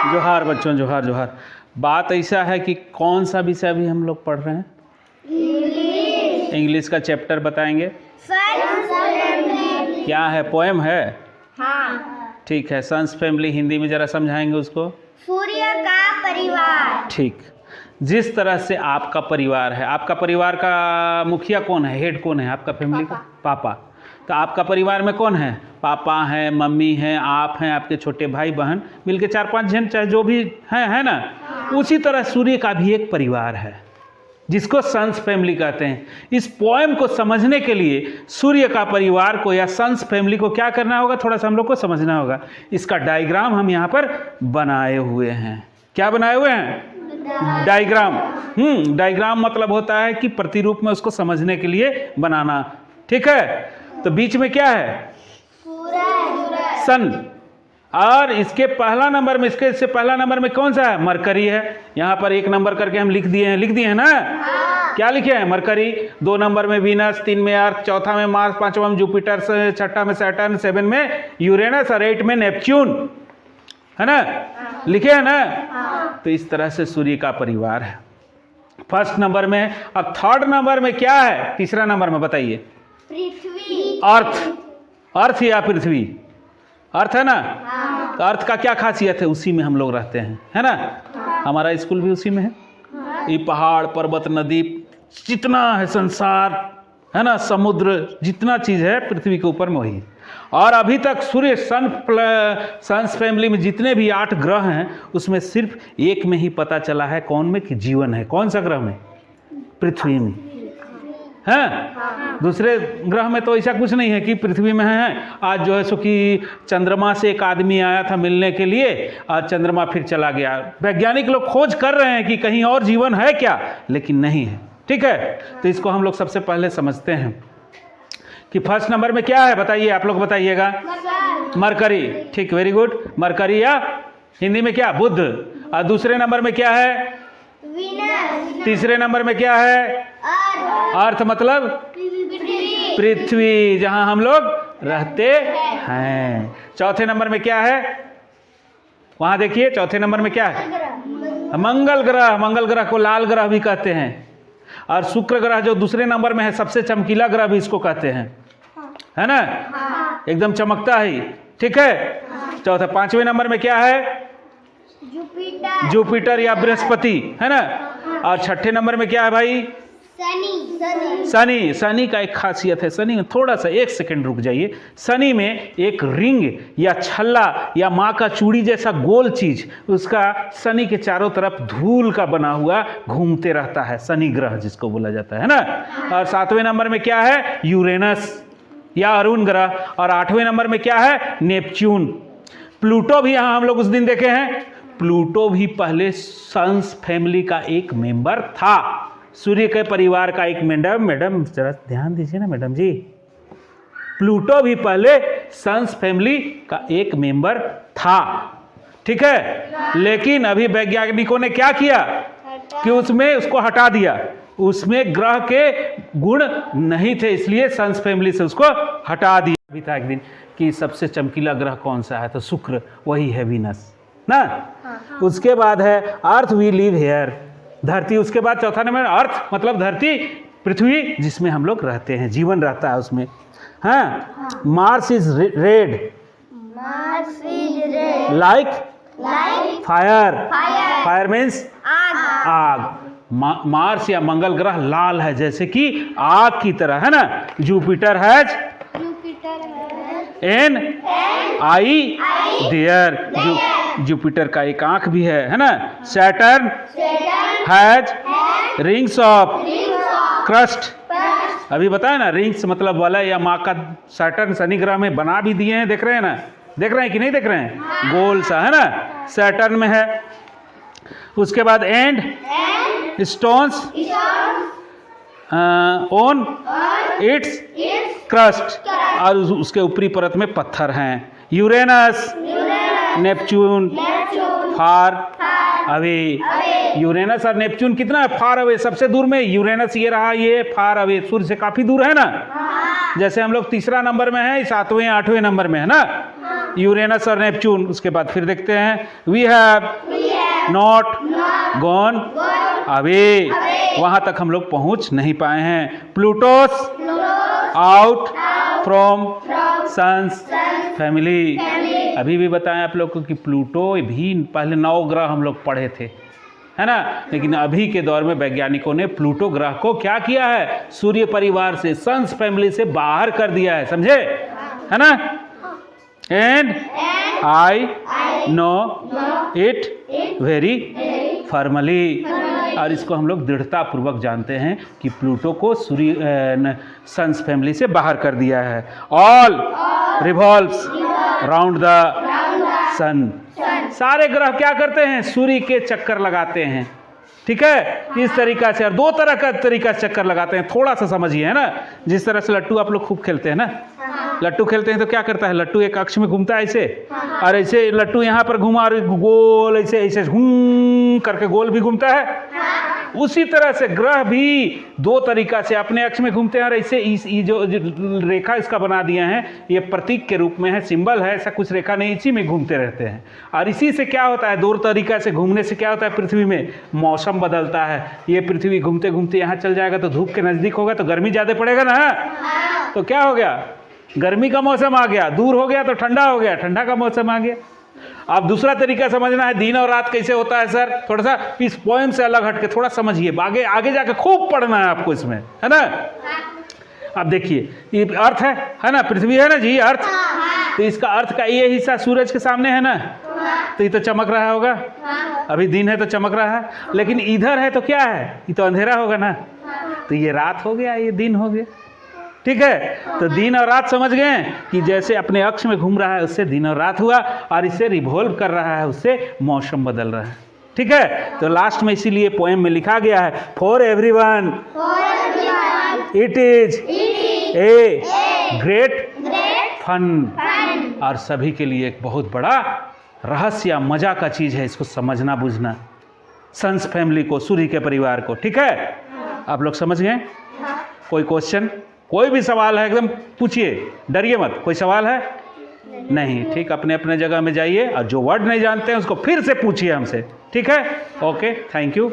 जोहार बच्चों, जोहार जोहार। बात ऐसा है कि कौन सा विषय अभी हम लोग पढ़ रहे हैं? इंग्लिश का चैप्टर बताएंगे। क्या है? पोएम है। हाँ। ठीक है, सन्स फैमिली हिंदी में जरा समझाएंगे उसको। सूर्य का परिवार। ठीक। जिस तरह से आपका परिवार है, आपका परिवार का मुखिया कौन है, हेड कौन है आपका फैमिली का? पापा। तो आपका परिवार में कौन है? पापा हैं, मम्मी हैं, आप हैं, आपके छोटे भाई बहन, मिलके 4-5 जन चाहे जो भी हैं, है ना। उसी तरह सूर्य का भी एक परिवार है जिसको सन्स फैमिली कहते हैं। इस पोएम को समझने के लिए सूर्य का परिवार को या सन्स फैमिली को क्या करना होगा, थोड़ा सा हम लोग को समझना होगा। इसका डायग्राम हम यहाँ पर बनाए हुए हैं। क्या बनाए हुए हैं? डायग्राम। डायग्राम मतलब होता है कि प्रतिरूप में उसको समझने के लिए बनाना। ठीक है, तो बीच में क्या है? सन। और इसके पहला नंबर में, इससे पहला नंबर में कौन सा है? मरकरी है। यहाँ पर 1 नंबर करके हम लिख दिए हैं ना। क्या लिखे हैं? मरकरी। 2 नंबर में वीनस, 3 में अर्थ, चौथा में मार्स, 5वां में जुपिटर, 6ठा में सैटर्न, 7 में यूरेनस और 8 में नेपच्यून, है ना। लिखे हैं ना। तो इस तरह से सूर्य का परिवार है फर्स्ट नंबर में। अब थर्ड नंबर में क्या है? तीसरा नंबर में बताइए। पृथ्वी। अर्थ। अर्थ या पृथ्वी? अर्थ है ना। तो अर्थ का क्या खासियत है? उसी में हम लोग रहते हैं, है ना। हमारा स्कूल भी उसी में है। ये पहाड़, पर्वत, नदी, जितना है संसार, है ना, समुद्र, जितना चीज़ है पृथ्वी के ऊपर में वही। और अभी तक सूर्य सन्स फैमिली में जितने भी 8 ग्रह हैं उसमें सिर्फ एक में ही पता चला है, कौन में, कि जीवन है। कौन सा ग्रह में? पृथ्वी में है। दूसरे ग्रह में तो ऐसा कुछ नहीं है कि पृथ्वी में है। आज जो है सो कि चंद्रमा से एक आदमी आया था मिलने के लिए और चंद्रमा फिर चला गया। वैज्ञानिक लोग खोज कर रहे हैं कि कहीं और जीवन है क्या, लेकिन नहीं है। ठीक है, तो इसको हम लोग सबसे पहले समझते हैं कि फर्स्ट नंबर में क्या है, बताइए, आप लोग बताइएगा। मरकरी। ठीक, वेरी गुड। मरकरी या हिंदी में क्या? बुध। और दूसरे नंबर में क्या है? वीनस। तीसरे नंबर में क्या है? अर्थ मतलब पृथ्वी, जहां हम लोग रहते हैं। चौथे नंबर में क्या है? वहां देखिए, चौथे नंबर में क्या है? मंगल ग्रह। मंगल ग्रह को लाल ग्रह भी कहते हैं। और शुक्र ग्रह जो दूसरे नंबर में है, सबसे चमकीला ग्रह भी इसको कहते हैं, है ना। एकदम चमकता है। ठीक है। चौथा। 5वें नंबर में क्या है? जुपिटर। जुपिटर या बृहस्पति, है ना। और 6ठे नंबर में क्या है भाई? शनि। शनि का एक खासियत है, शनि में थोड़ा सा 1 सेकंड रुक जाइए। शनि में एक रिंग या छल्ला या माँ का चूड़ी जैसा गोल चीज, उसका शनि के चारों तरफ धूल का बना हुआ घूमते रहता है, शनि ग्रह जिसको बोला जाता है ना। और 7वें नंबर में क्या है? यूरेनस या अरुण ग्रह। और 8वें नंबर में क्या है? नेपच्यून। प्लूटो भी यहाँ हम लोग उस दिन देखे हैं। प्लूटो भी पहले सन्स फैमिली का एक मेंबर था, सूर्य के परिवार का एक मैडम जरा ध्यान दीजिए ना मैडम जी। प्लूटो भी पहले सन्स फैमिली का एक मेंबर था। ठीक है, लेकिन अभी वैज्ञानिकों ने क्या किया कि उसको हटा दिया। उसमें ग्रह के गुण नहीं थे, इसलिए सन्स फैमिली से उसको हटा दिया। अभी था एक दिन कि सबसे चमकीला ग्रह कौन सा है, तो शुक्र, वही है वीनस ना। उसके बाद है अर्थ, वी लिव हेयर, धरती। उसके बाद चौथा नंबर अर्थ मतलब धरती, पृथ्वी, जिसमें हम लोग रहते हैं, जीवन रहता है उसमें। हाँ। Mars is red. Like fire. Fire means आग। मार्स या मंगल ग्रह लाल है जैसे कि आग की तरह, है ना। Jupiter has an eye there. Jupiter का एक आंख भी है ना। Saturn has rings of crust. अभी बताया ना, रिंग्स मतलब वाला या माँ का। सैटर्न शनि ग्रह में बना भी दिए हैं, देख रहे हैं ना, देख रहे हैं कि नहीं देख रहे हैं? गोल सा, है ना, सैटर्न में है। उसके बाद and stones on it's crust, और उसके ऊपरी परत में पत्थर हैं। Uranus, Neptune, far away. Uranus और नेपच्यून कितना है? Far away. सबसे दूर में यूरेनस ये रहा, ये फार अवे, सूर्य से काफी दूर है ना। जैसे हम लोग तीसरा नंबर में है, 7वें 8वें नंबर में है ना। यूरेनस और नेपच्यून। उसके बाद फिर देखते हैं we have not gone away, वहाँ तक हम लोग पहुँच नहीं पाए हैं। Pluto's out from Sun's family. अभी भी बताएं आप लोग को कि प्लूटो भी पहले 9 ग्रह हम लोग पढ़े थे, है ना, लेकिन अभी के दौर में वैज्ञानिकों ने प्लूटो ग्रह को क्या किया है, सूर्य परिवार से, सन्स फैमिली से बाहर कर दिया है, समझे, है ना। And I know it very formally, और इसको हम लोग दृढ़ता पूर्वक जानते हैं कि प्लूटो को सूर्य सन्स फैमिली से बाहर कर दिया है। ऑल रिवॉल्व्स राउंड द सन, सारे ग्रह क्या करते हैं, सूर्य के चक्कर लगाते हैं, ठीक है, इस तरीका से। और 2 तरह का तरीका से चक्कर लगाते हैं, थोड़ा सा समझिए, है ना। जिस तरह से लट्टू आप लोग खूब खेलते हैं ना, लट्टू खेलते हैं तो क्या करता है, लट्टू एक अक्ष में घूमता है ऐसे, और ऐसे लट्टू यहाँ पर घुमा और गोल ऐसे ऐसे घूम करके गोल भी घूमता है। उसी तरह से ग्रह भी 2 तरीका से अपने अक्ष में घूमते हैं, और ऐसे ये जो रेखा इसका बना दिए हैं, ये प्रतीक के रूप में है, सिंबल है, ऐसा कुछ रेखा नहीं, इसी में घूमते रहते हैं। और इसी से क्या होता है, 2 तरीका से घूमने से क्या होता है, पृथ्वी में मौसम बदलता है। ये पृथ्वी घूमते घूमते यहाँ चल जाएगा तो धूप के नज़दीक होगा तो गर्मी ज़्यादा पड़ेगा ना, तो क्या हो गया, गर्मी का मौसम आ गया, दूर हो गया तो ठंडा हो गया, ठंडा का मौसम आ गया। अब दूसरा तरीका समझना है, दिन और रात कैसे होता है सर, थोड़ा सा इस पोएम से अलग हट के थोड़ा समझिए, आगे आगे जाके खूब पढ़ना है आपको इसमें, है ना। अब देखिए ये अर्थ है ना, पृथ्वी है ना जी, अर्थ, तो इसका अर्थ का ये हिस्सा सूरज के सामने है ना, तो ये तो चमक रहा होगा, अभी दिन है तो चमक रहा है, लेकिन इधर है तो क्या है, ये तो अंधेरा होगा ना, तो ये रात हो गया, ये दिन हो गया, ठीक है। तो दिन और रात समझ गए कि जैसे अपने अक्ष में घूम रहा है उससे दिन और रात हुआ, और इसे रिवॉल्व कर रहा है उससे मौसम बदल रहा है, ठीक है। तो लास्ट में इसीलिए पोएम में लिखा गया है, for everyone it is a great fun, और सभी के लिए एक बहुत बड़ा रहस्य या मजा का चीज़ है, इसको समझना बुझना, सन्स फैमिली को, सूर्य के परिवार को, ठीक है। आप लोग समझ गए। कोई क्वेश्चन, कोई भी सवाल है एकदम पूछिए, डरिए मत, कोई सवाल है नहीं, ठीक, अपने अपने जगह में जाइए, और जो वर्ड नहीं जानते हैं उसको फिर से पूछिए हमसे, ठीक है। Okay, thank you.